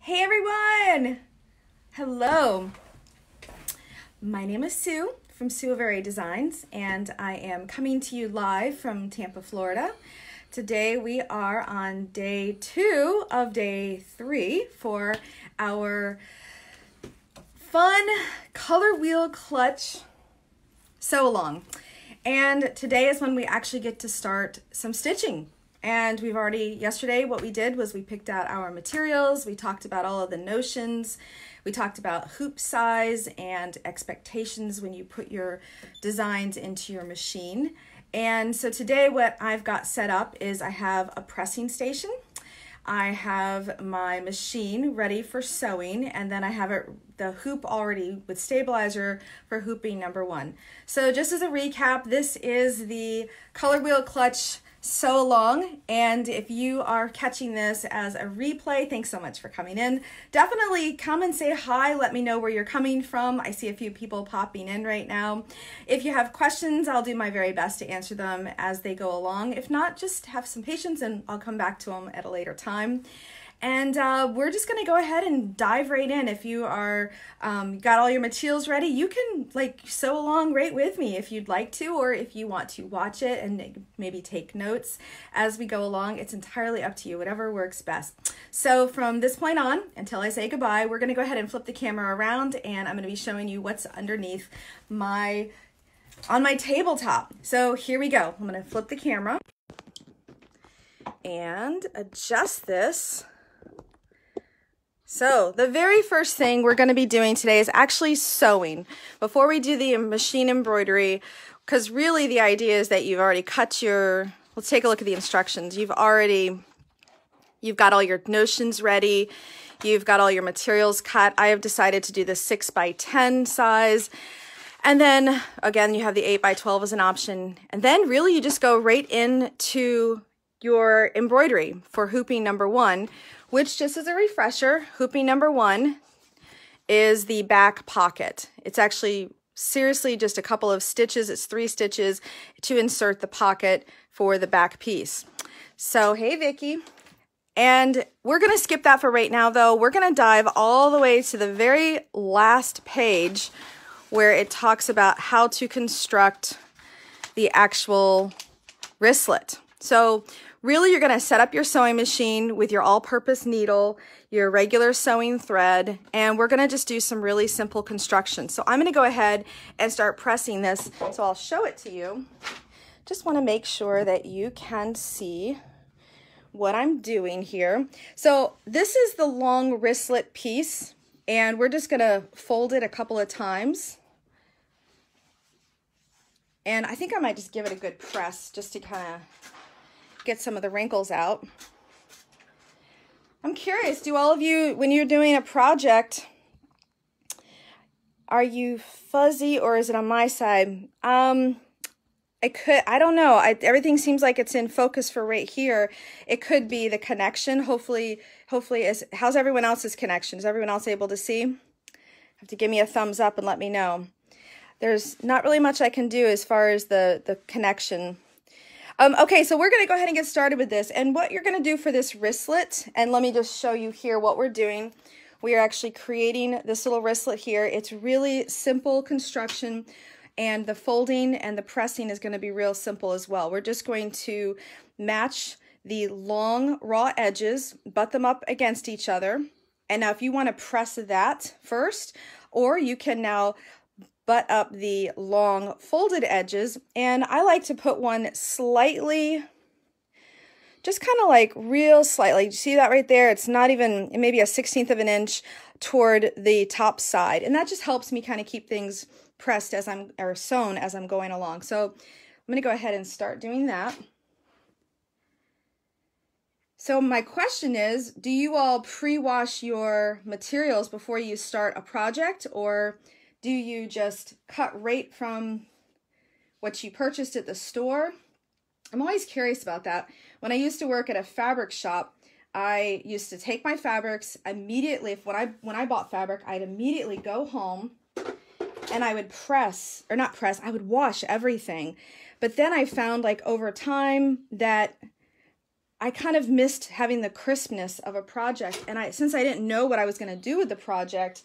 Hey everyone! Hello. My name is Sue from Famore Designs, and I am coming to you live from Tampa, Florida. Today we are on day 2 of day 3 for our fun color wheel clutch sew along. And today is when we actually get to start some stitching. And yesterday what we did was we picked out our materials, we talked about all of the notions, we talked about hoop size and expectations when you put your designs into your machine. And so today what I've got set up is I have a pressing station, I have my machine ready for sewing, and then I have the hoop already with stabilizer for hooping number 1. So just as a recap, this is the color wheel clutch sew along, and if you are catching this as a replay, thanks so much for coming in. Definitely come and say hi, let me know where you're coming from. I see a few people popping in right now. If you have questions, I'll do my very best to answer them as they go along. If not, just have some patience and I'll come back to them at a later time. And we're just going to go ahead and dive right in. If you are got all your materials ready, you can sew along right with me if you'd like to, or if you want to watch it and maybe take notes as we go along. It's entirely up to you, whatever works best. So from this point on, until I say goodbye, we're going to go ahead and flip the camera around, and I'm going to be showing you what's underneath on my tabletop. So here we go. I'm going to flip the camera and adjust this. So the very first thing we're going to be doing today is actually sewing before we do the machine embroidery, because really the idea is that you've already cut let's take a look at the instructions. You've got all your notions ready. You've got all your materials cut. I have decided to do the 6x10 size. And then again, you have the 8x12 as an option. And then really you just go right into your embroidery for hooping number 1, which, just as a refresher, hooping number 1 is the back pocket. It's actually seriously just a couple of stitches. It's 3 stitches to insert the pocket for the back piece. So, hey Vicky. And we're going to skip that for right now, though. We're going to dive all the way to the very last page where it talks about how to construct the actual wristlet. So really, you're going to set up your sewing machine with your all-purpose needle, your regular sewing thread, and we're going to just do some really simple construction. So I'm going to go ahead and start pressing this. So I'll show it to you. Just want to make sure that you can see what I'm doing here. So this is the long wristlet piece, and we're just going to fold it a couple of times. And I think I might just give it a good press just to kind of get some of the wrinkles out. I'm curious, do all of you, when you're doing a project, are you fuzzy or is it on my side? I don't know. Everything seems like it's in focus for right here. It could be the connection. Hopefully, how's everyone else's connection? Is everyone else able to see? Have to give me a thumbs up and let me know. There's not really much I can do as far as the connection. Okay, so we're going to go ahead and get started with this. And what you're going to do for this wristlet, and let me just show you here what we're doing. We are actually creating this little wristlet here. It's really simple construction, and the folding and the pressing is going to be real simple as well. We're just going to match the long raw edges, butt them up against each other. And now if you want to press that first, or you can now butt up the long folded edges, and I like to put one slightly, just kind of like real slightly. You see that right there? It's not even, maybe a 1/16 of an inch toward the top side, and that just helps me kind of keep things pressed or sewn as I'm going along. So I'm going to go ahead and start doing that. So my question is, do you all pre-wash your materials before you start a project, or do you just cut right from what you purchased at the store? I'm always curious about that. When I used to work at a fabric shop, I used to take my fabrics immediately. When I bought fabric, I'd immediately go home and I would I would wash everything. But then I found over time that I kind of missed having the crispness of a project. And since I didn't know what I was going to do with the project,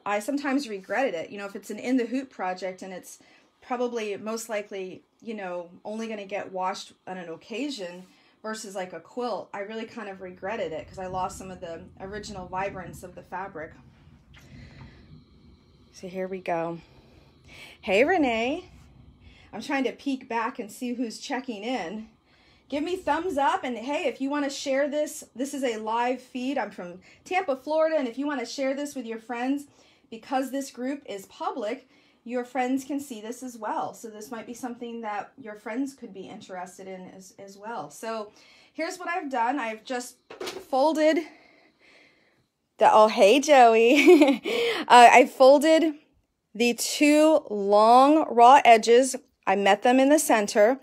I sometimes regretted it. You know, if it's an in the hoop project and it's probably most likely, you know, only going to get washed on an occasion versus like a quilt, I really kind of regretted it because I lost some of the original vibrance of the fabric. So here we go. Hey, Renee. I'm trying to peek back and see who's checking in. Give me thumbs up, and hey, if you want to share this, this is a live feed. I'm from Tampa, Florida, and if you want to share this with your friends, because this group is public, your friends can see this as well. So this might be something that your friends could be interested in as well. So here's what I've done. I've just folded the, oh, hey, Joey. I folded the two long raw edges. I met them in the center.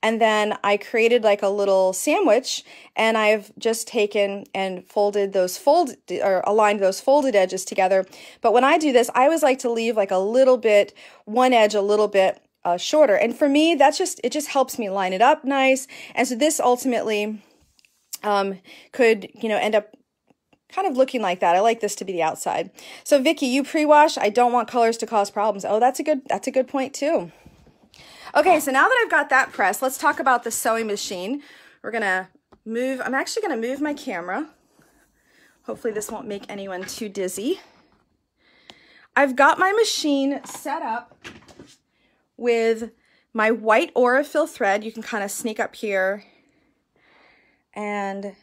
And then I created like a little sandwich, and I've just taken and folded those aligned those folded edges together. But when I do this, I always like to leave like a little bit, one edge a little bit shorter. And for me, it just helps me line it up nice. And so this ultimately could, you know, end up kind of looking like that. I like this to be the outside. So Vicky, you pre-wash. I don't want colors to cause problems. Oh, that's a good point too. Okay, so now that I've got that pressed, let's talk about the sewing machine. I'm actually gonna move my camera. Hopefully this won't make anyone too dizzy. I've got my machine set up with my white Aurifil thread. You can kind of sneak up here and,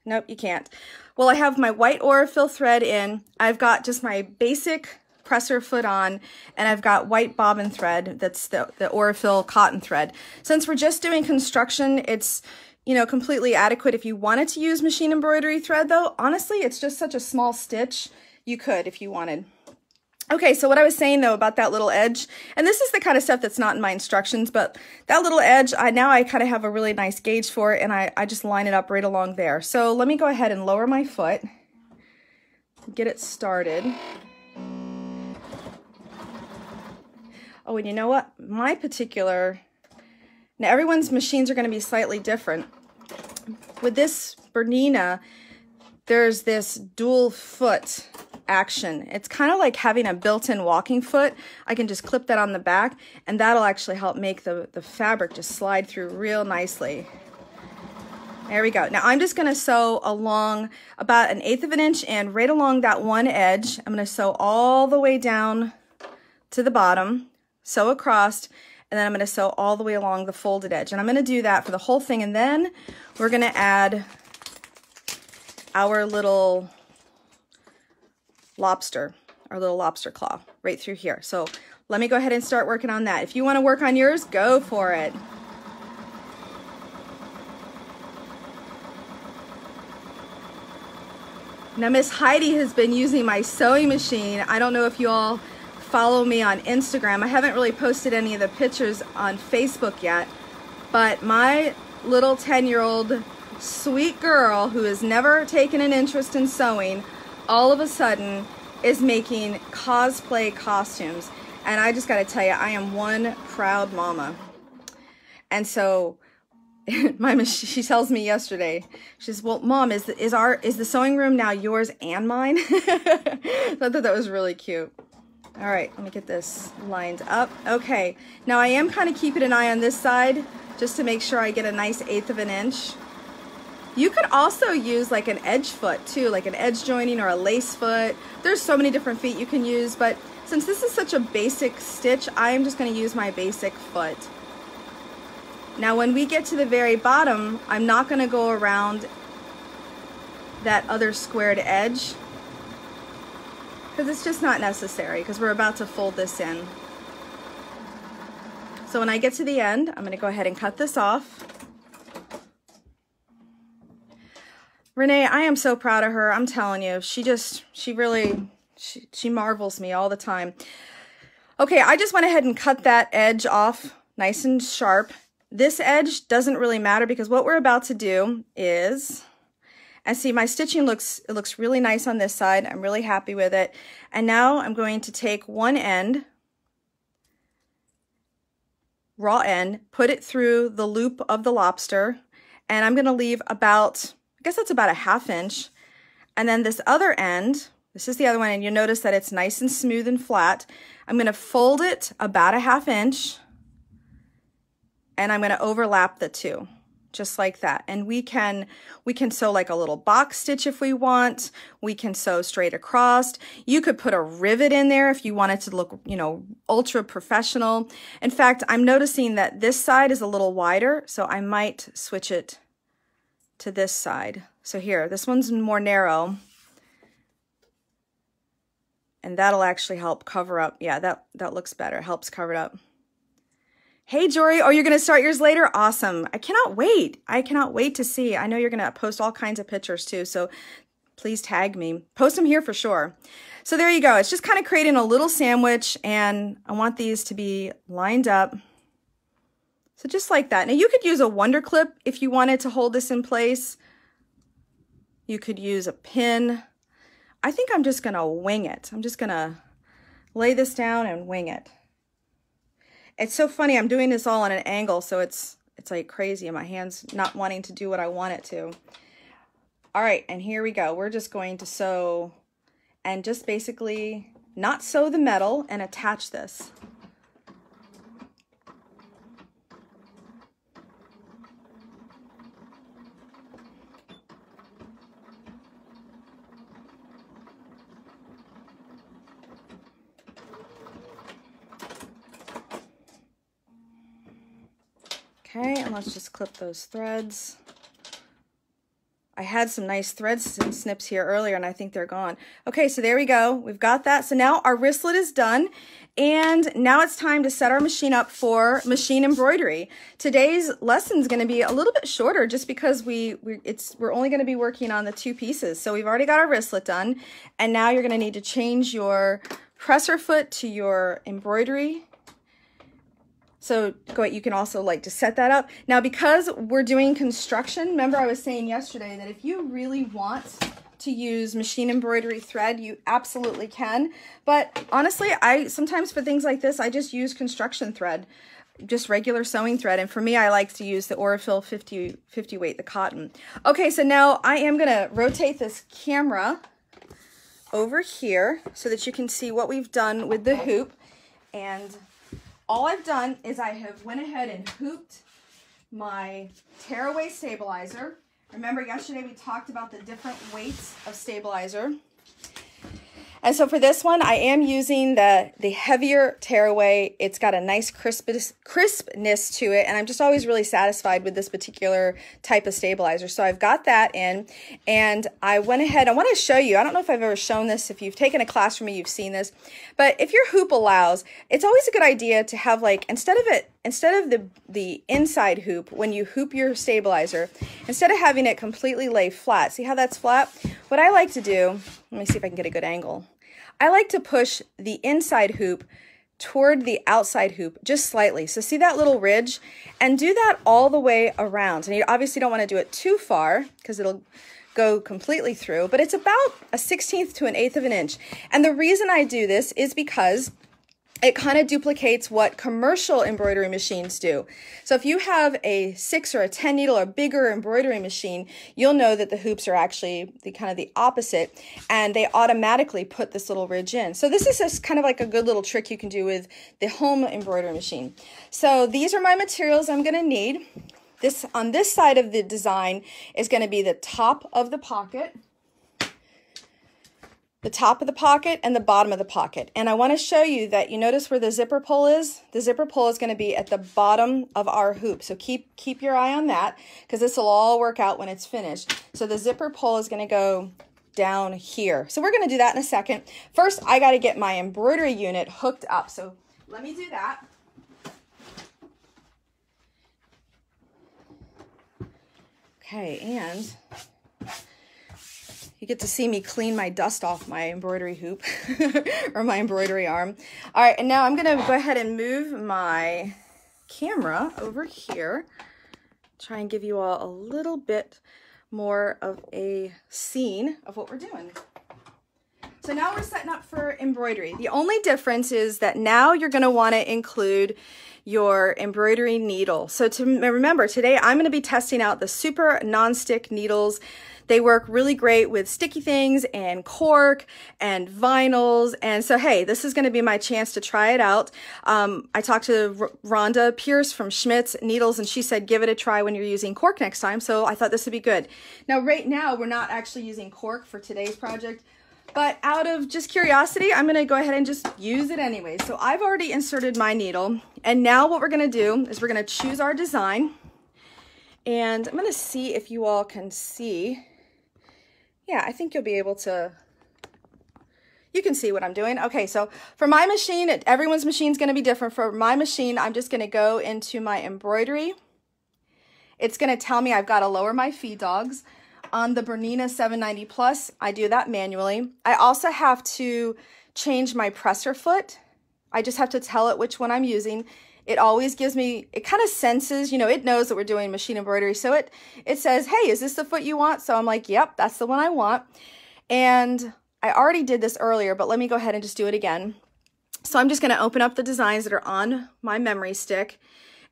nope, you can't. Well, I have my white Aurifil thread in. I've got just my basic presser foot on, and I've got white bobbin thread. That's the Aurifil cotton thread. Since we're just doing construction, it's, you know, completely adequate. If you wanted to use machine embroidery thread though, honestly, it's just such a small stitch. You could if you wanted. Okay, so what I was saying though about that little edge, and this is the kind of stuff that's not in my instructions, but that little edge, now I kind of have a really nice gauge for it, and I just line it up right along there. So let me go ahead and lower my foot, get it started. Oh, and you know what? Now everyone's machines are going to be slightly different. With this bernina, there's this dual foot action. It's kind of like having a built-in walking foot. I can just clip that on the back, and that'll actually help make the fabric just slide through real nicely. There we go. Now I'm just going to sew along about 1/8 of an inch and right along that one edge. I'm going to sew all the way down to the bottom. Sew across, and then I'm going to sew all the way along the folded edge. And I'm going to do that for the whole thing, and then we're going to add our little lobster claw right through here. So let me go ahead and start working on that. If you want to work on yours, go for it. Now Miss Heidi has been using my sewing machine. I don't know if you all follow me on Instagram. I haven't really posted any of the pictures on Facebook yet, but my little 10-year-old sweet girl who has never taken an interest in sewing all of a sudden is making cosplay costumes. And I just got to tell you, I am one proud mama. And so she tells me yesterday, she says, well, Mom, is the sewing room now yours and mine? So I thought that was really cute. All right, let me get this lined up. Okay, now I am kind of keeping an eye on this side just to make sure I get a nice 1/8 of an inch. You could also use like an edge foot too, like an edge joining or a lace foot. There's so many different feet you can use, but since this is such a basic stitch, I'm just going to use my basic foot. Now when we get to the very bottom, I'm not going to go around that other squared edge, because it's just not necessary, because we're about to fold this in. So when I get to the end, I'm going to go ahead and cut this off. Renee, I am so proud of her. I'm telling you, she marvels me all the time. Okay, I just went ahead and cut that edge off nice and sharp. This edge doesn't really matter because what we're about to do is, and see, my stitching looks really nice on this side. I'm really happy with it. And now I'm going to take one end, raw end, put it through the loop of the lobster, And I'm gonna leave about, I guess that's about a 1/2 inch. And then this other end, this is the other one, and you'll notice that it's nice and smooth and flat. I'm gonna fold it about a 1/2 inch, and I'm gonna overlap the two, just like that. And we can sew like a little box stitch if we want. We can sew straight across. You could put a rivet in there if you wanted to look, you know, ultra professional. In fact, I'm noticing that this side is a little wider, so I might switch it to this side. So here, this one's more narrow, and that'll actually help cover up. Yeah, that looks better. It helps cover it up. Hey, Jory. Oh, you're going to start yours later? Awesome. I cannot wait. I cannot wait to see. I know you're going to post all kinds of pictures too, so please tag me. Post them here for sure. So there you go. It's just kind of creating a little sandwich, and I want these to be lined up. So just like that. Now you could use a wonder clip if you wanted to hold this in place. You could use a pin. I think I'm just gonna wing it. I'm just gonna lay this down and wing it. It's so funny, I'm doing this all on an angle, so it's like crazy, and my hand's not wanting to do what I want it to. All right, and here we go. We're just going to sew and just basically not sew the metal and attach this. Okay, and let's just clip those threads. I had some nice threads and snips here earlier, and I think they're gone. Okay, so there we go. We've got that. So now our wristlet is done, and now it's time to set our machine up for machine embroidery. Today's lesson is going to be a little bit shorter just because we're only going to be working on the 2 pieces. So we've already got our wristlet done, and now you're going to need to change your presser foot to your embroidery. So you can also like to set that up. Now, because we're doing construction, remember I was saying yesterday that if you really want to use machine embroidery thread, you absolutely can. But honestly, sometimes for things like this, I just use construction thread, just regular sewing thread. And for me, I like to use the Orifil 50 weight, the cotton. Okay, so now I am gonna rotate this camera over here so that you can see what we've done with the hoop. And all I've done is I have went ahead and hooped my tearaway stabilizer. Remember yesterday we talked about the different weights of stabilizer. And so for this one, I am using the heavier tearaway. It's got a nice crispness to it, and I'm just always really satisfied with this particular type of stabilizer. So I've got that in, and I went ahead, I want to show you, I don't know if I've ever shown this, if you've taken a class from me, you've seen this, but if your hoop allows, it's always a good idea to have like, instead of the inside hoop, when you hoop your stabilizer, instead of having it completely lay flat, see how that's flat? What I like to do, let me see if I can get a good angle. I like to push the inside hoop toward the outside hoop just slightly. So see that little ridge? And do that all the way around. And you obviously don't want to do it too far because it'll go completely through, but it's about a 1/16 to an 1/8 of an inch. And the reason I do this is because it kind of duplicates what commercial embroidery machines do. So if you have a 6 or a 10 needle or bigger embroidery machine, you'll know that the hoops are actually the opposite, and they automatically put this little ridge in. So this is just kind of like a good little trick you can do with the home embroidery machine. So these are my materials I'm going to need. This on this side of the design is going to be the top of the pocket. The top of the pocket and the bottom of the pocket. And I want to show you that you notice where the zipper pull is? The zipper pull is going to be at the bottom of our hoop. So keep your eye on that because this will all work out when it's finished. So the zipper pull is going to go down here. So we're going to do that in a second. First, I got to get my embroidery unit hooked up. So let me do that. Okay, and you get to see me clean my dust off my embroidery hoop or my embroidery arm. All right, and now I'm going to go ahead and move my camera over here. Try and give you all a little bit more of a scene of what we're doing. So now we're setting up for embroidery. The only difference is that now you're going to want to include your embroidery needle. So to remember, today I'm going to be testing out the super non-stick needles. They work really great with sticky things and cork and vinyls. And so, hey, this is going to be my chance to try it out. I talked to Rhonda Pierce from Schmetz Needles, and she said, give it a try when you're using cork next time. So I thought this would be good. Now, right now, we're not actually using cork for today's project, but out of just curiosity, I'm going to go ahead and just use it anyway. So I've already inserted my needle. And now what we're going to do is we're going to choose our design. And I'm going to see if you all can see. Yeah, I think you'll be able to, you can see what I'm doing. Okay, so for my machine, everyone's machine is going to be different. For my machine, I'm just going to go into my embroidery. It's going to tell me I've got to lower my feed dogs. On the Bernina 790 Plus, I do that manually. I also have to change my presser foot. I just have to tell it which one I'm using. It always gives me, it kind of senses, you know, it knows that we're doing machine embroidery. So it says, hey, is this the foot you want? So I'm like, yep, that's the one I want. And I already did this earlier, but let me go ahead and just do it again. So I'm just going to open up the designs that are on my memory stick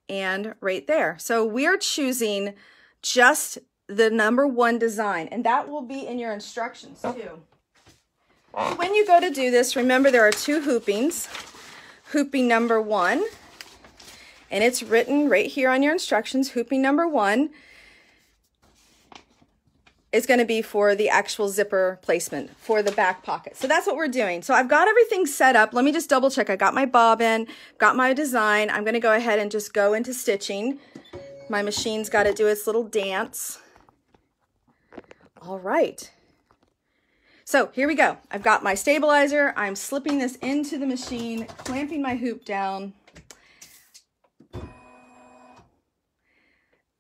and right there. So we're choosing just the #1 design, and that will be in your instructions too. When you go to do this, remember there are 2 hoopings. Hooping #1. And it's written right here on your instructions. Hooping #1 is going to be for the actual zipper placement for the back pocket. So that's what we're doing. So I've got everything set up. Let me just double check. I got my bobbin, got my design. I'm going to go ahead and just go into stitching. My machine's got to do its little dance. All right. So here we go. I've got my stabilizer. I'm slipping this into the machine, clamping my hoop down.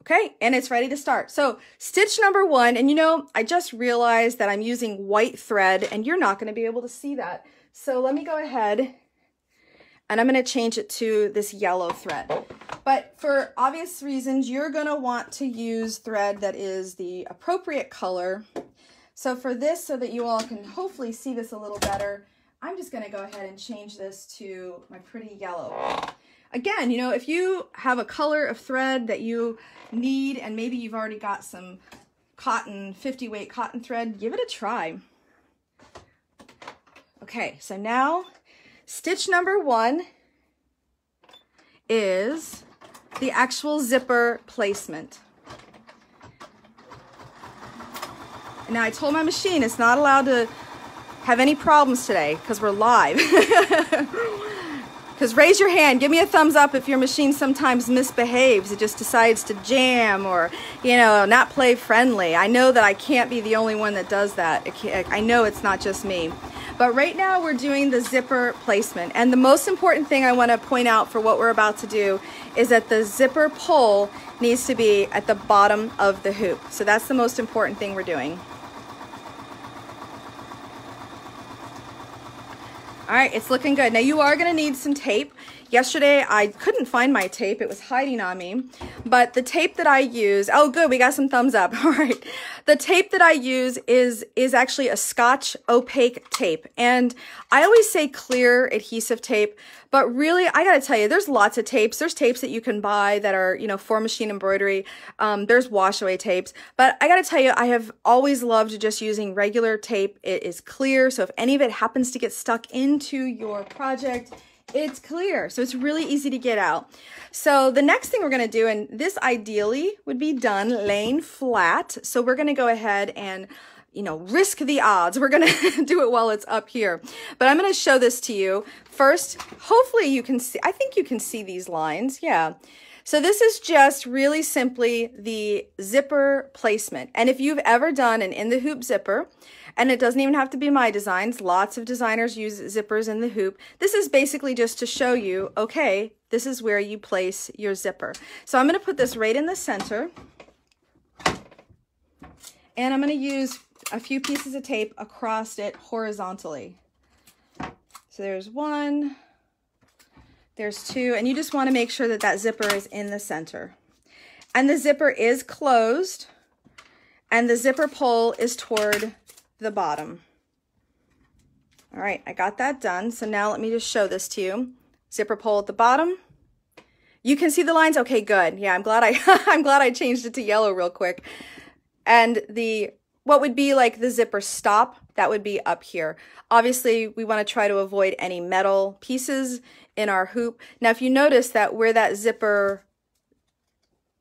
Okay, and it's ready to start. So stitch #1, and you know, I just realized that I'm using white thread and you're not gonna be able to see that. So let me go ahead and I'm gonna change it to this yellow thread. But for obvious reasons, you're gonna want to use thread that is the appropriate color. So for this, so that you all can hopefully see this a little better, I'm just gonna go ahead and change this to my pretty yellow. Again, you know, if you have a color of thread that you need, and maybe you've already got some cotton, 50 weight cotton thread, give it a try. Okay, so now stitch #1 is the actual zipper placement. And now I told my machine it's not allowed to have any problems today because we're live. Because raise your hand, give me a thumbs up if your machine sometimes misbehaves. It just decides to jam or, you know, not play friendly. I know that I can't be the only one that does that. I know it's not just me. But right now we're doing the zipper placement. And the most important thing I want to point out for what we're about to do is that the zipper pull needs to be at the bottom of the hoop. So that's the most important thing we're doing. All right, it's looking good. Now you are gonna need some tape. Yesterday I couldn't find my tape, it was hiding on me. But the tape that I use, oh good, we got some thumbs up, all right. The tape that I use is actually a Scotch opaque tape. And I always say clear adhesive tape, but really, I gotta tell you, there's lots of tapes. There's tapes that you can buy that are, you know, for machine embroidery. There's wash away tapes. But I gotta tell you, I have always loved just using regular tape. It is clear, so if any of it happens to get stuck into your project, it's clear. So it's really easy to get out. So the next thing we're gonna do, and this ideally would be done laying flat. So we're gonna go ahead and, you know, risk the odds. We're gonna do it while it's up here. But I'm gonna show this to you. First, hopefully you can see, I think you can see these lines, yeah. So this is just really simply the zipper placement. And if you've ever done an in the hoop zipper, and it doesn't even have to be my designs, lots of designers use zippers in the hoop. This is basically just to show you, okay, this is where you place your zipper. So I'm gonna put this right in the center. And I'm gonna use a few pieces of tape across it horizontally. So there's 1, there's 2, and you just wanna make sure that that zipper is in the center. And the zipper is closed, and the zipper pull is toward the bottom. All right, I got that done. So now let me just show this to you. Zipper pull at the bottom. You can see the lines? Okay, good. Yeah, I'm glad I'm glad I changed it to yellow real quick. And what would be like the zipper stop, that would be up here. Obviously, we want to try to avoid any metal pieces in our hoop. Now, if you notice that where that zipper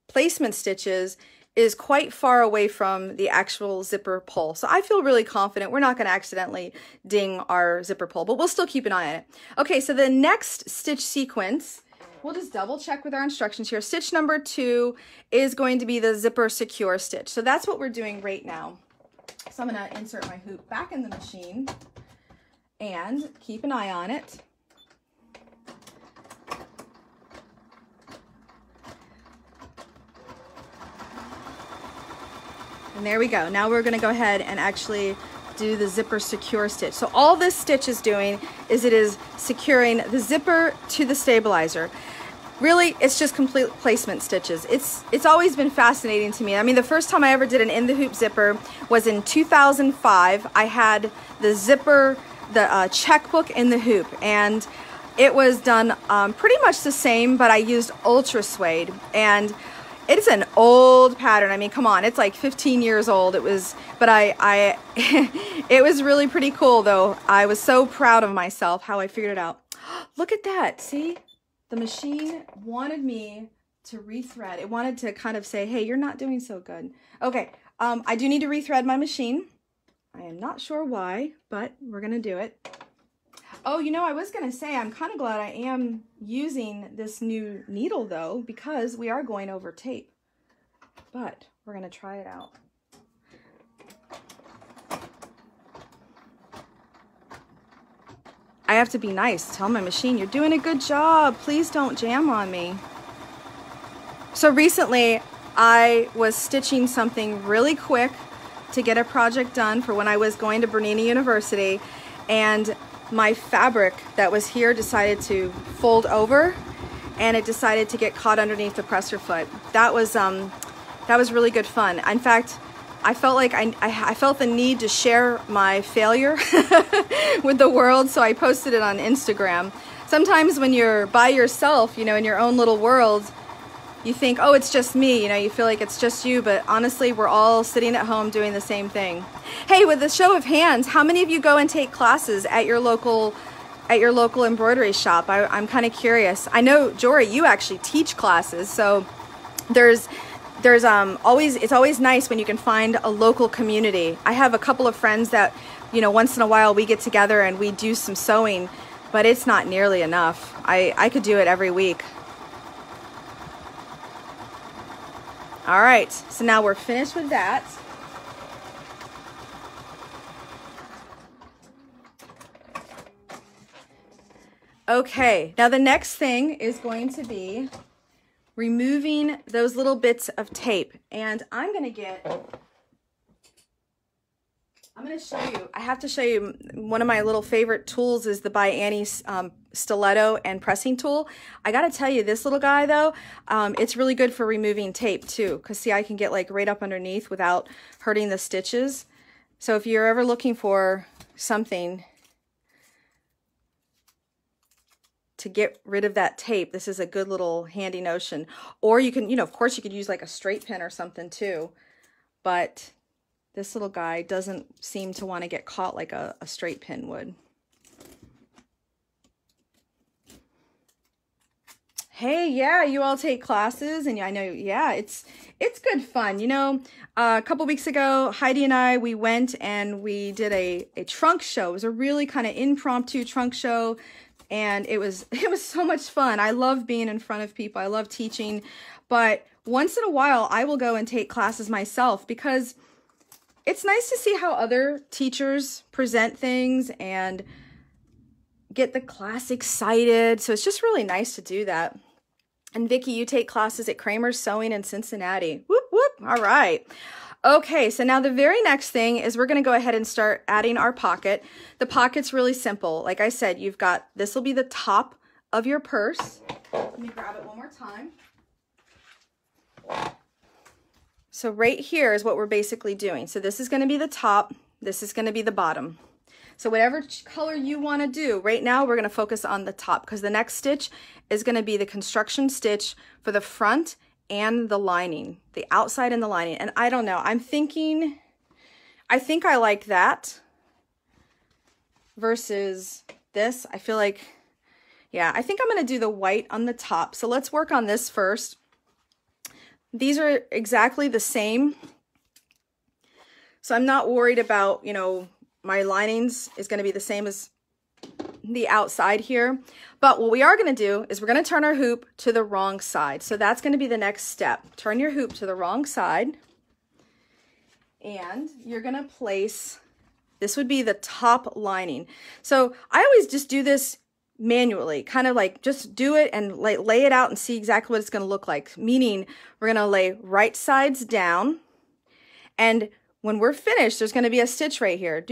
placement stitches is quite far away from the actual zipper pull. So I feel really confident we're not going to accidentally ding our zipper pull, but we'll still keep an eye on it. Okay, so the next stitch sequence, we'll just double check with our instructions here. Stitch number 2 is going to be the zipper secure stitch. So that's what we're doing right now. So I'm going to insert my hoop back in the machine and keep an eye on it. And there we go. Now we're going to go ahead and actually do the zipper secure stitch. So all this stitch is doing is it is securing the zipper to the stabilizer. Really, it's just complete placement stitches. It's always been fascinating to me. I mean, the first time I ever did an in the hoop zipper was in 2005. I had the zipper, the checkbook in the hoop, and it was done pretty much the same, but I used ultra suede, and it's an old pattern. I mean, come on, it's like 15 years old. It was, but it was really pretty cool though. I was so proud of myself how I figured it out. Look at that, see? The machine wanted me to rethread. It wanted to kind of say, hey, you're not doing so good. Okay, I do need to rethread my machine. I am not sure why, but we're gonna do it. Oh, you know, I was gonna say, I'm kind of glad I am using this new needle though, because we are going over tape, but we're gonna try it out. I have to be nice, tell my machine, you're doing a good job. Please don't jam on me. So recently, I was stitching something really quick to get a project done for when I was going to Bernina University, and my fabric that was here decided to fold over, and it decided to get caught underneath the presser foot. That was really good fun. In fact, I felt like I felt the need to share my failure with the world, so I posted it on Instagram. Sometimes when you're by yourself, you know, in your own little world, you think, oh, it's just me, you know, you feel like it's just you, but honestly, we're all sitting at home doing the same thing. Hey, with a show of hands, how many of you go and take classes at your local embroidery shop? I'm kind of curious. I know, Jory, you actually teach classes, so it's always nice when you can find a local community. I have a couple of friends that, you know, once in a while we get together and we do some sewing, but it's not nearly enough. I could do it every week. All right, so now we're finished with that. Okay, now the next thing is going to be removing those little bits of tape. And I'm going to show you, I have to show you, one of my little favorite tools is the By Annie stiletto and pressing tool. I got to tell you, this little guy though, it's really good for removing tape too, because see, I can get like right up underneath without hurting the stitches. So if you're ever looking for something to get rid of that tape, this is a good little handy notion. Or you can, you know, of course you could use like a straight pin or something too, but this little guy doesn't seem to want to get caught like a straight pin would. Hey, yeah, you all take classes, and I know, yeah, it's good fun. You know, a couple weeks ago, Heidi and I, we went and we did a trunk show. It was a really kind of impromptu trunk show, and it was so much fun. I love being in front of people. I love teaching, but once in a while, I will go and take classes myself because it's nice to see how other teachers present things and get the class excited. So it's just really nice to do that. And Vicki, you take classes at Kramer's Sewing in Cincinnati. Whoop, whoop. All right. Okay, so now the very next thing is we're going to go ahead and start adding our pocket. The pocket's really simple. Like I said, you've got, this will be the top of your purse. Let me grab it one more time. So right here is what we're basically doing. So this is going to be the top. This is going to be the bottom. So whatever color you want to do, right now we're going to focus on the top because the next stitch is going to be the construction stitch for the front and the lining, the outside and the lining. And I don't know, I think I like that versus this. I feel like, yeah, I think I'm going to do the white on the top. So let's work on this first. These are exactly the same. So I'm not worried about, you know, my linings is going to be the same as the outside here. But what we are going to do is we're going to turn our hoop to the wrong side. So that's going to be the next step. Turn your hoop to the wrong side. And you're going to place, this would be the top lining. So I always just do this manually, kind of like just do it and lay it out and see exactly what it's going to look like. Meaning we're going to lay right sides down, and when we're finished, there's going to be a stitch right here.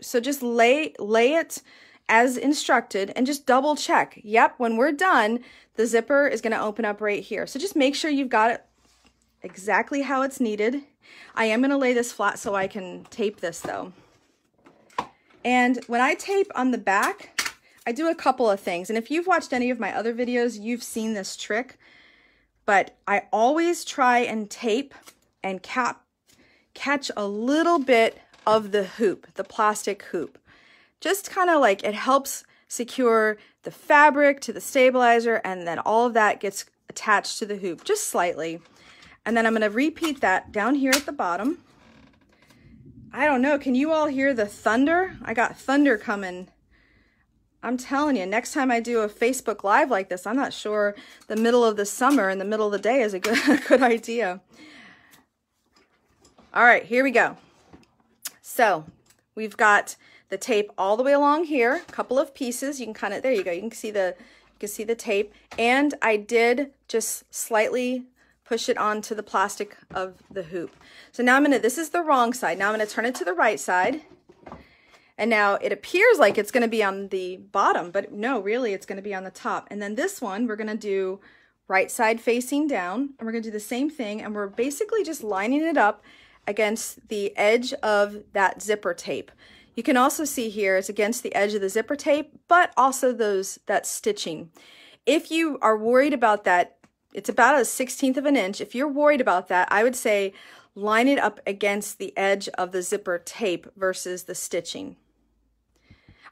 So just lay it as instructed and just double check. Yep, when we're done, the zipper is going to open up right here. So just make sure you've got it exactly how it's needed. I am going to lay this flat so I can tape this though. And when I tape on the back, I do a couple of things. And if you've watched any of my other videos, you've seen this trick. But I always try and tape and catch a little bit of the hoop, the plastic hoop. Just kind of like it helps secure the fabric to the stabilizer, and then all of that gets attached to the hoop just slightly. And then I'm going to repeat that down here at the bottom. I don't know, can you all hear the thunder? I got thunder coming. I'm telling you, next time I do a Facebook Live like this, I'm not sure the middle of the summer in the middle of the day is a good idea. All right, here we go. So we've got the tape all the way along here, a couple of pieces. You can kind of, there you go. You can see the tape. And I did just slightly push it onto the plastic of the hoop. So now this is the wrong side. Now I'm gonna turn it to the right side. And now it appears like it's gonna be on the bottom, but no, really it's gonna be on the top. And then this one, we're gonna do right side facing down, and we're gonna do the same thing, and we're basically just lining it up against the edge of that zipper tape. You can also see here it's against the edge of the zipper tape, but also that stitching. If you are worried about that, it's about a 1/16 of an inch. If you're worried about that, I would say line it up against the edge of the zipper tape versus the stitching.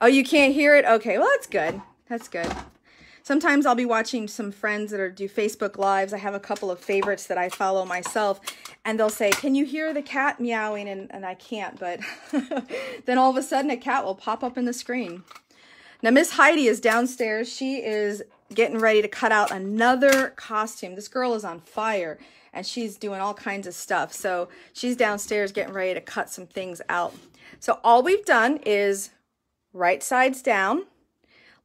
Oh, you can't hear it? Okay, well, that's good. That's good. Sometimes I'll be watching some friends that do Facebook Lives. I have a couple of favorites that I follow myself, and they'll say, can you hear the cat meowing? And I can't, but then all of a sudden a cat will pop up in the screen. Now, Miss Heidi is downstairs. She is getting ready to cut out another costume. This girl is on fire, and she's doing all kinds of stuff. So she's downstairs getting ready to cut some things out. So all we've done is right sides down,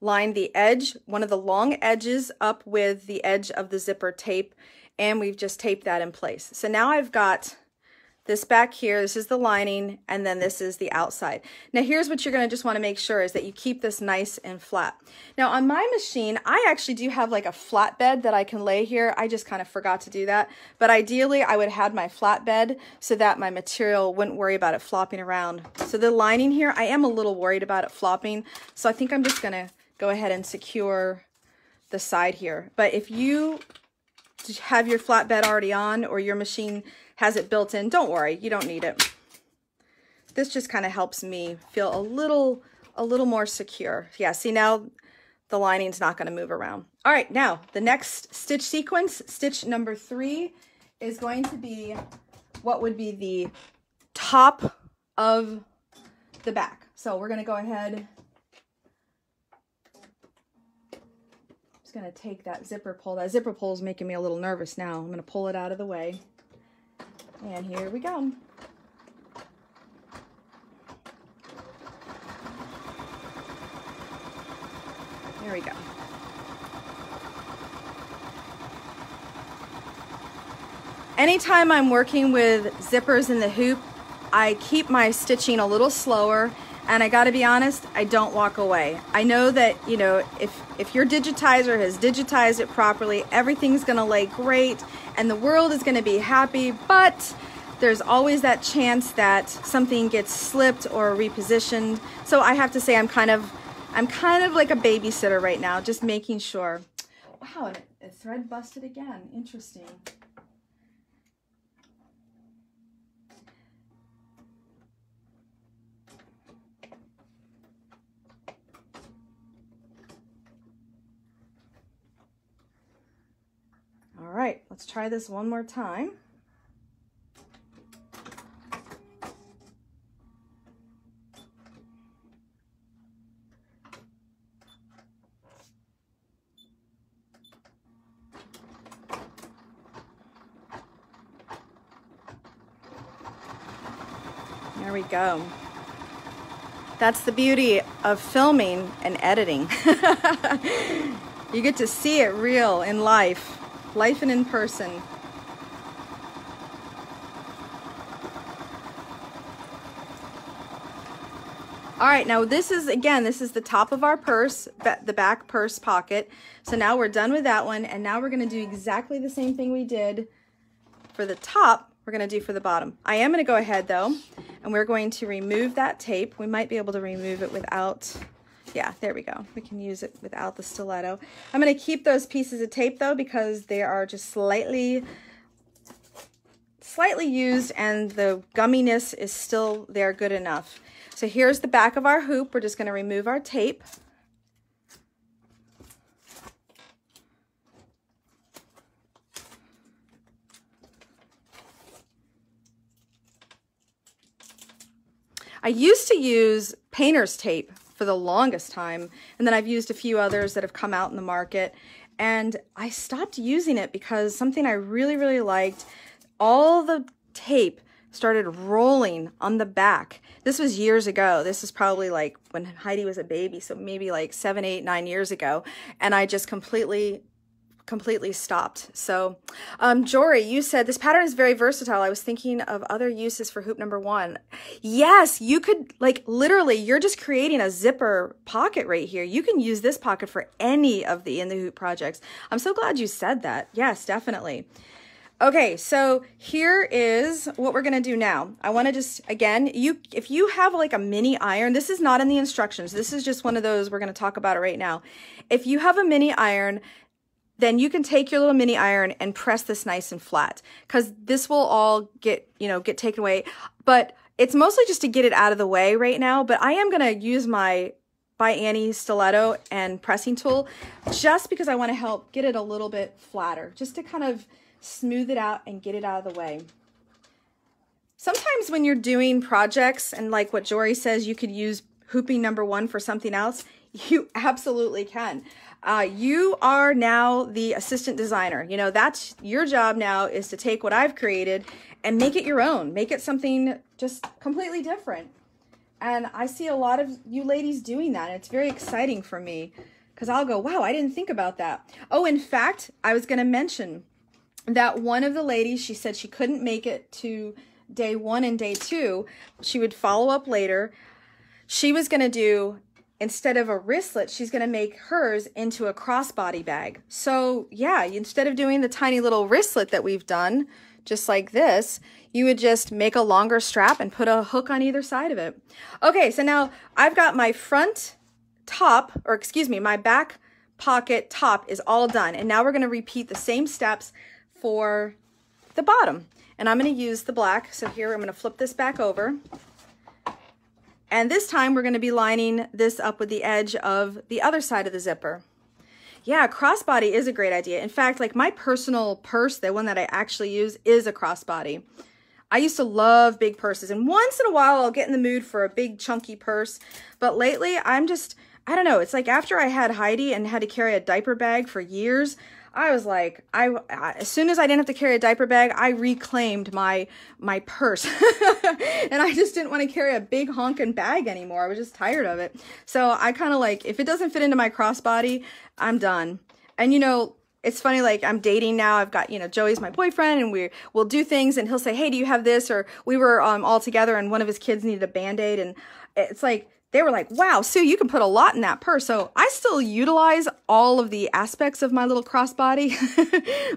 line the edge, one of the long edges up with the edge of the zipper tape, and we've just taped that in place. So now I've got this back here, this is the lining, and then this is the outside. Now here's what you're gonna just wanna make sure is that you keep this nice and flat. Now on my machine, I actually do have like a flatbed that I can lay here. I just kind of forgot to do that. But ideally I would have my flatbed so that my material wouldn't worry about it flopping around. So the lining here, I am a little worried about it flopping. So I think I'm just gonna go ahead and secure the side here. But if you have your flatbed already on, or your machine has it built in, don't worry, you don't need it. This just kind of helps me feel a little more secure. Yeah, see, now the lining's not going to move around. All right, now the next stitch sequence, stitch number 3, is going to be what would be the top of the back. So we're going to go ahead. Going to take that zipper pull. That zipper pull is making me a little nervous now. I'm going to pull it out of the way. And here we go. There we go. Anytime I'm working with zippers in the hoop, I keep my stitching a little slower. And I gotta be honest, I don't walk away. I know that, you know, if your digitizer has digitized it properly, everything's gonna lay great and the world is gonna be happy, but there's always that chance that something gets slipped or repositioned. So I have to say I'm kind of like a babysitter right now, just making sure. Wow, a thread busted again. Interesting. All right, let's try this one more time. There we go. That's the beauty of filming and editing. You get to see it real in life and in person. All right, now this is the top of our purse, the back purse pocket. So now we're done with that one, and now we're gonna do exactly the same thing we did for the top, we're gonna do for the bottom. I am gonna go ahead though, and we're going to remove that tape. We might be able to remove it without, yeah, there we go. We can use it without the stiletto. I'm gonna keep those pieces of tape though, because they are just slightly used and the gumminess is still there good enough. So here's the back of our hoop. We're just gonna remove our tape. I used to use painter's tape for the longest time, and then I've used a few others that have come out in the market, and I stopped using it because something I really, really liked, all the tape started rolling on the back. This was years ago. This is probably like when Heidi was a baby, so maybe like 7, 8, 9 years ago, and I just completely stopped. So Jory, you said this pattern is very versatile. I was thinking of other uses for hoop number 1. Yes, you could, like, literally, you're just creating a zipper pocket right here. You can use this pocket for any of the in the hoop projects. I'm so glad you said that. Yes, definitely. Okay, so here is what we're gonna do now. I wanna just, again, if you have like a mini iron, this is not in the instructions. This is just one of those, we're gonna talk about it right now. If you have a mini iron, then you can take your little mini iron and press this nice and flat, because this will all get taken away. But it's mostly just to get it out of the way right now. But I am gonna use my by Annie stiletto and pressing tool just because I wanna help get it a little bit flatter, just to kind of smooth it out and get it out of the way. Sometimes when you're doing projects, and like what Jory says, you could use hooping number 1 for something else, you absolutely can. You are now the assistant designer. You know, that's your job now, is to take what I've created and make it your own. Make it something just completely different. And I see a lot of you ladies doing that. And it's very exciting for me, because I'll go, wow, I didn't think about that. Oh, in fact, I was going to mention that one of the ladies, she said she couldn't make it to day 1 and day 2. She would follow up later. She was going to do, instead of a wristlet, she's going to make hers into a crossbody bag. So yeah, instead of doing the tiny little wristlet that we've done, just like this, you would just make a longer strap and put a hook on either side of it. Okay, so now I've got my front top, or excuse me, my back pocket top is all done. And now we're going to repeat the same steps for the bottom. And I'm going to use the black. So here I'm going to flip this back over. And this time we're going to be lining this up with the edge of the other side of the zipper. Yeah, crossbody is a great idea. In fact, like my personal purse, the one that I actually use, is a crossbody. I used to love big purses, and once in a while I'll get in the mood for a big chunky purse. But lately I don't know, it's like after I had Heidi and had to carry a diaper bag for years, I was like, as soon as I didn't have to carry a diaper bag, I reclaimed my purse. And I just didn't want to carry a big honking bag anymore. I was just tired of it. So I kind of like, if it doesn't fit into my crossbody, I'm done. And you know, it's funny, like I'm dating now. I've got, you know, Joey's my boyfriend, and we'll do things, and he'll say, hey, do you have this? Or we were all together and one of his kids needed a Band-Aid, and it's like, they were like, wow, Sue, you can put a lot in that purse. So I still utilize all of the aspects of my little crossbody,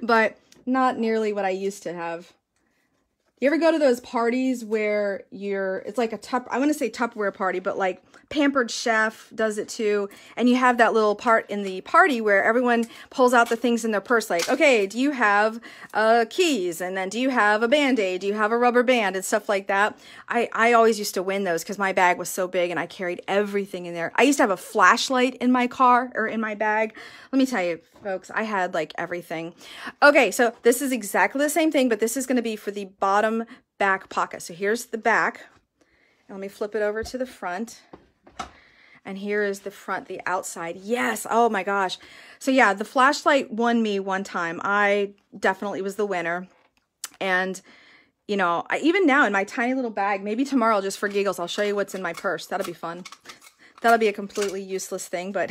but not nearly what I used to have. You ever go to those parties where it's like I want to say Tupperware party, but like Pampered Chef does it too. And you have that little part in the party where everyone pulls out the things in their purse. Like, okay, do you have keys? And then do you have a Band-Aid? Do you have a rubber band and stuff like that? I always used to win those because my bag was so big and I carried everything in there. I used to have a flashlight in my car or in my bag. Let me tell you, folks, I had like everything. Okay, so this is exactly the same thing, but this is going to be for the bottom back pocket. So here's the back. And let me flip it over to the front. And here is the front, the outside. Yes, oh my gosh. So yeah, the flashlight won me one time. I definitely was the winner. And you know, even now in my tiny little bag, maybe tomorrow just for giggles, I'll show you what's in my purse. That'll be fun. That'll be a completely useless thing, but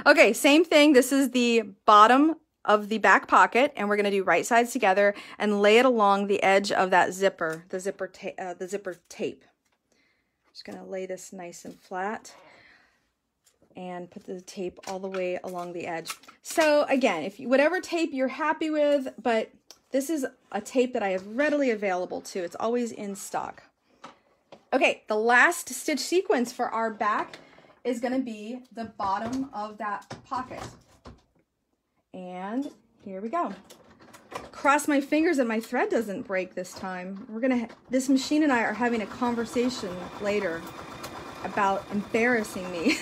okay, same thing. This is the bottom of the back pocket, and we're going to do right sides together and lay it along the edge of that zipper, the zipper tape. Just going to lay this nice and flat and put the tape all the way along the edge. So again, whatever tape you're happy with, but this is a tape that I have readily available too. It's always in stock. Okay, the last stitch sequence for our back is going to be the bottom of that pocket. And here we go. Cross my fingers that my thread doesn't break this time. This machine and I are having a conversation later about embarrassing me.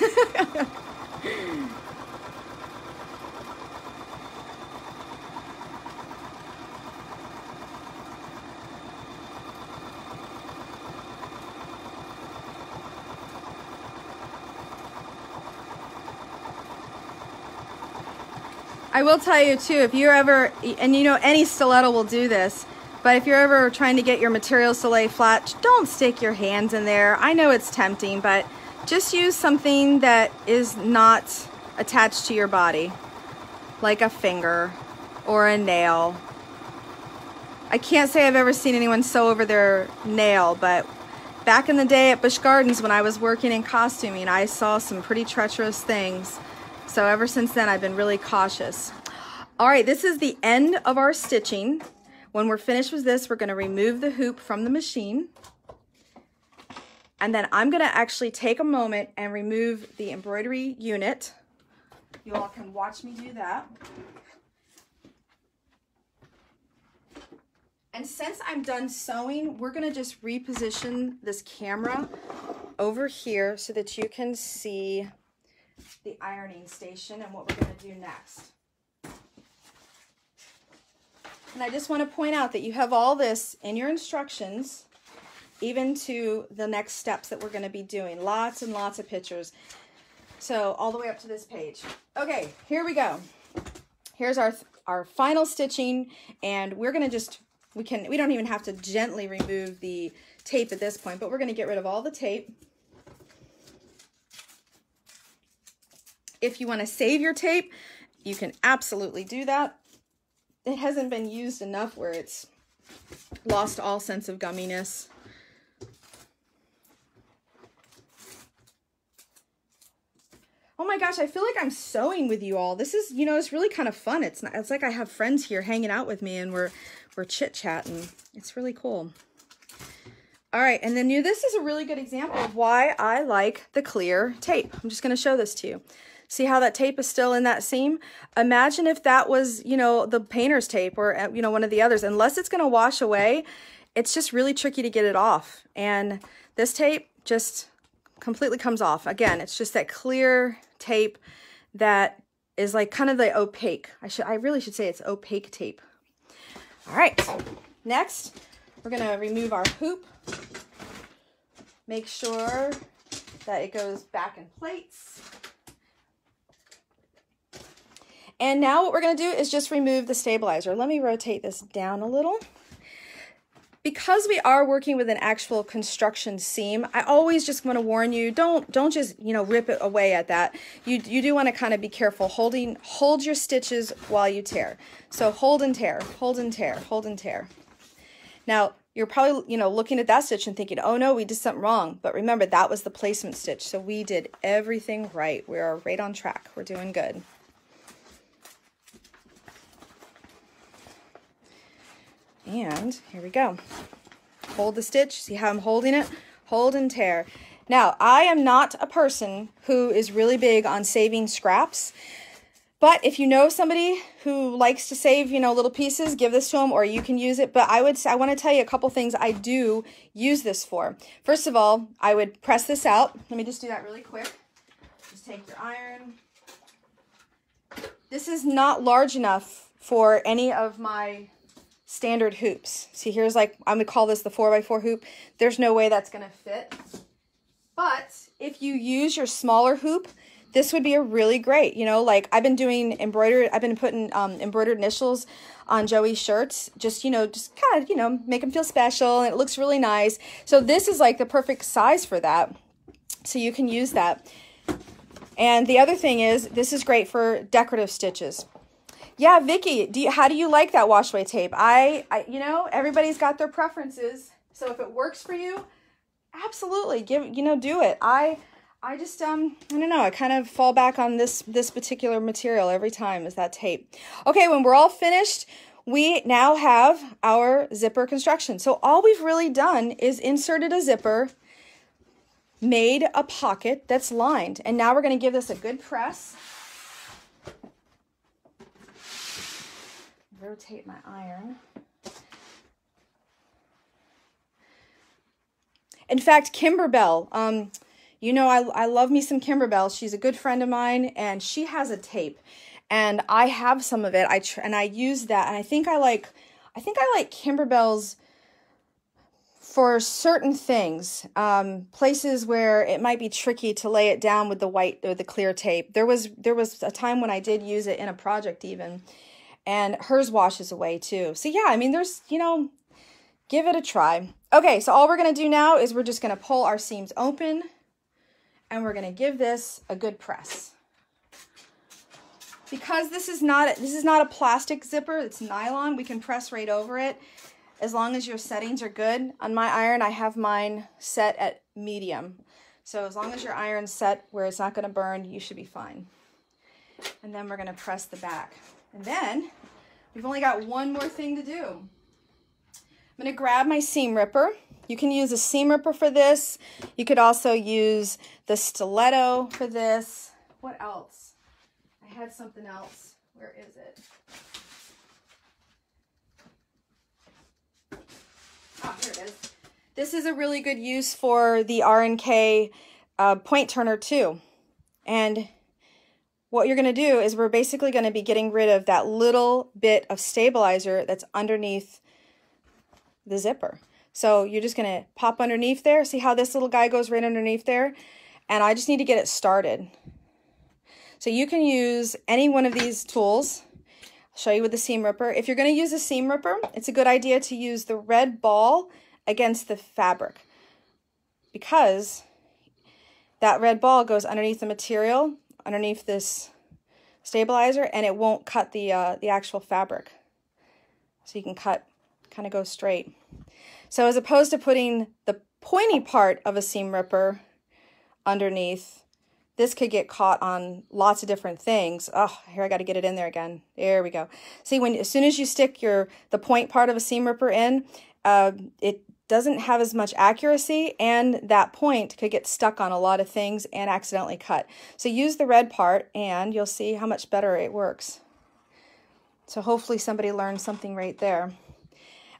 I will tell you too, if you're ever, and you know any stiletto will do this, but if you're ever trying to get your materials to lay flat, don't stick your hands in there. I know it's tempting, but just use something that is not attached to your body, like a finger or a nail. I can't say I've ever seen anyone sew over their nail, but back in the day at Busch Gardens when I was working in costuming, I saw some pretty treacherous things. So ever since then, I've been really cautious. All right, this is the end of our stitching. When we're finished with this, we're going to remove the hoop from the machine. And then I'm going to actually take a moment and remove the embroidery unit. You all can watch me do that. And since I'm done sewing, we're going to just reposition this camera over here so that you can see the ironing station and what we're going to do next. And I just want to point out that you have all this in your instructions, even to the next steps that we're going to be doing. Lots and lots of pictures. So all the way up to this page. Okay, here we go. Here's our final stitching, and we're going to just, we don't even have to gently remove the tape at this point, but we're going to get rid of all the tape. If you want to save your tape, you can absolutely do that. It hasn't been used enough where it's lost all sense of gumminess. Oh my gosh, I feel like I'm sewing with you all. This is, you know, it's really kind of fun. It's like I have friends here hanging out with me and we're chit-chatting. It's really cool. All right, and then this is a really good example of why I like the clear tape. I'm just going to show this to you. See how that tape is still in that seam? Imagine if that was, you know, the painter's tape or, you know, one of the others. Unless it's going to wash away, it's just really tricky to get it off. And this tape just completely comes off. Again, it's just that clear tape that is like kind of the opaque. I really should say it's opaque tape. All right, next we're going to remove our hoop. Make sure that it goes back in place. And now what we're going to do is just remove the stabilizer. Let me rotate this down a little. Because we are working with an actual construction seam, I always just want to warn you, don't just, you know, rip it away at that. You do want to kind of be careful. Hold your stitches while you tear. So hold and tear, hold and tear, hold and tear. Now, you're probably, you know, looking at that stitch and thinking, oh no, we did something wrong. But remember, that was the placement stitch. So we did everything right. We are right on track. We're doing good. And here we go. Hold the stitch. See how I'm holding it? Hold and tear. Now, I am not a person who is really big on saving scraps, but if you know somebody who likes to save, you know, little pieces, give this to them, or you can use it. But I want to tell you a couple things I do use this for. First of all, I would press this out. Let me just do that really quick. Just take your iron. This is not large enough for any of my standard hoops. See, here's like, I'm going to call this the 4x4 hoop. There's no way that's going to fit. But if you use your smaller hoop, this would be a really great, you know, like I've been doing embroidered, I've been putting embroidered initials on Joey's shirts, just, you know, just kind of, you know, make them feel special, and it looks really nice. So this is like the perfect size for that. So you can use that. And the other thing is, this is great for decorative stitches. Yeah, Vicky, how do you like that wash away tape? You know, everybody's got their preferences. So if it works for you, absolutely, do it. I just, I don't know, I kind of fall back on this particular material every time, is that tape. Okay, when we're all finished, we now have our zipper construction. So all we've really done is inserted a zipper, made a pocket that's lined, and now we're going to give this a good press. Rotate my iron. In fact, Kimberbell, you know, I love me some Kimberbell. She's a good friend of mine, and she has a tape, and I have some of it. I use that, and I think I like Kimberbell's for certain things, places where it might be tricky to lay it down with the white or the clear tape. There was a time when I did use it in a project even, and hers washes away too. So yeah, I mean, there's, you know, give it a try. Okay, so all we're going to do now is we're just going to pull our seams open, and we're going to give this a good press. Because this is not a plastic zipper, it's nylon, we can press right over it as long as your settings are good. On my iron, I have mine set at medium. So as long as your iron's set where it's not going to burn, you should be fine. And then we're going to press the back. And then we've only got one more thing to do. I'm going to grab my seam ripper. You can use a seam ripper for this. You could also use the stiletto for this. What else? I had something else. Where is it? Oh, here it is. This is a really good use for the R&K point turner too. And what you're going to do is we're basically going to be getting rid of that little bit of stabilizer that's underneath the zipper. So you're just going to pop underneath there. See how this little guy goes right underneath there? And I just need to get it started. So you can use any one of these tools. I'll show you with the seam ripper. If you're going to use a seam ripper, it's a good idea to use the red ball against the fabric, because that red ball goes underneath the material, underneath this stabilizer, and it won't cut the actual fabric. So you can cut, kind of go straight. So as opposed to putting the pointy part of a seam ripper underneath, this could get caught on lots of different things. Oh, here I got to get it in there again. There we go. See, as soon as you stick the point part of a seam ripper in, it doesn't have as much accuracy, and that point could get stuck on a lot of things and accidentally cut. So use the red part, and you'll see how much better it works. So hopefully somebody learned something right there.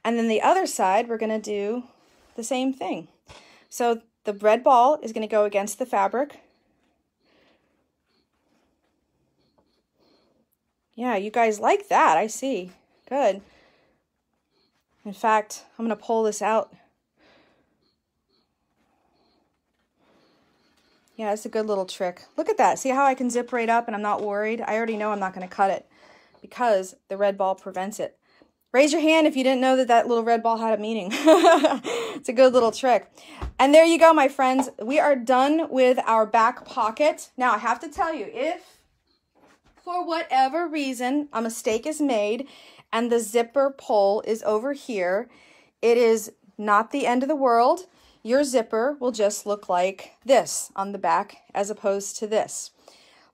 And then the other side, we're going to do the same thing. So the red ball is going to go against the fabric. Yeah, you guys like that, I see. Good. In fact, I'm going to pull this out. Yeah, it's a good little trick. Look at that. See how I can zip right up and I'm not worried? I already know I'm not going to cut it because the red ball prevents it. Raise your hand if you didn't know that that little red ball had a meaning. It's a good little trick. And there you go, my friends. We are done with our back pocket. Now, I have to tell you, if for whatever reason a mistake is made and the zipper pull is over here, it is not the end of the world. Your zipper will just look like this on the back as opposed to this.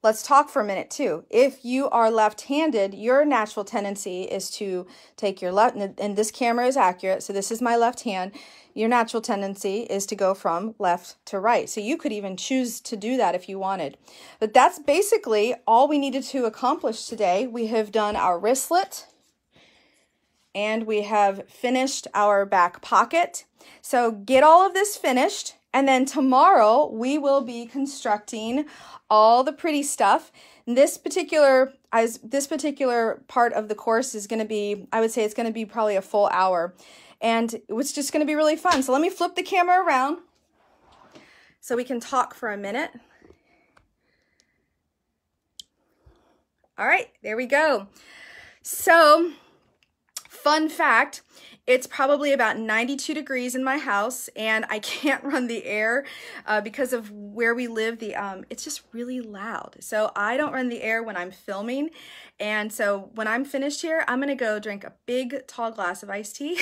let's talk for a minute too. If you are left-handed, your natural tendency is to take your left, and this camera is accurate, so this is my left hand. Your natural tendency is to go from left to right. So you could even choose to do that if you wanted. But that's basically all we needed to accomplish today. We have done our wristlet and we have finished our back pocket. So get all of this finished, and then tomorrow we will be constructing all the pretty stuff. This particular part of the course is going to be, I would say it's going to be probably a full hour. And it's just going to be really fun. So let me flip the camera around so we can talk for a minute. All right, there we go. So, fun fact, it's probably about 92 degrees in my house, and I can't run the air because of where we live. It's just really loud. So I don't run the air when I'm filming. And so when I'm finished here, I'm gonna go drink a big tall glass of iced tea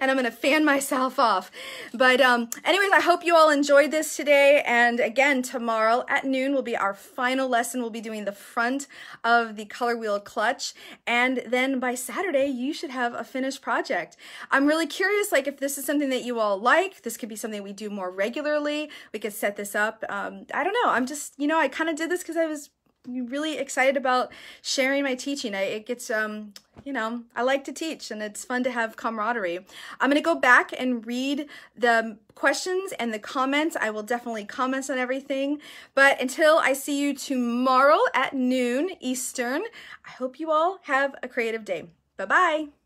and I'm gonna fan myself off. But anyways, I hope you all enjoyed this today. And again, tomorrow at noon will be our final lesson. We'll be doing the front of the color wheel clutch. And then by Saturday, you should have a finished project. I'm really curious, like, if this is something that you all like. This could be something we do more regularly. We could set this up. I don't know. I'm just, you know, I kind of did this because I was really excited about sharing my teaching. It gets, you know, I like to teach and it's fun to have camaraderie. I'm going to go back and read the questions and the comments. I will definitely comment on everything. But until I see you tomorrow at noon Eastern, I hope you all have a creative day. Bye-bye.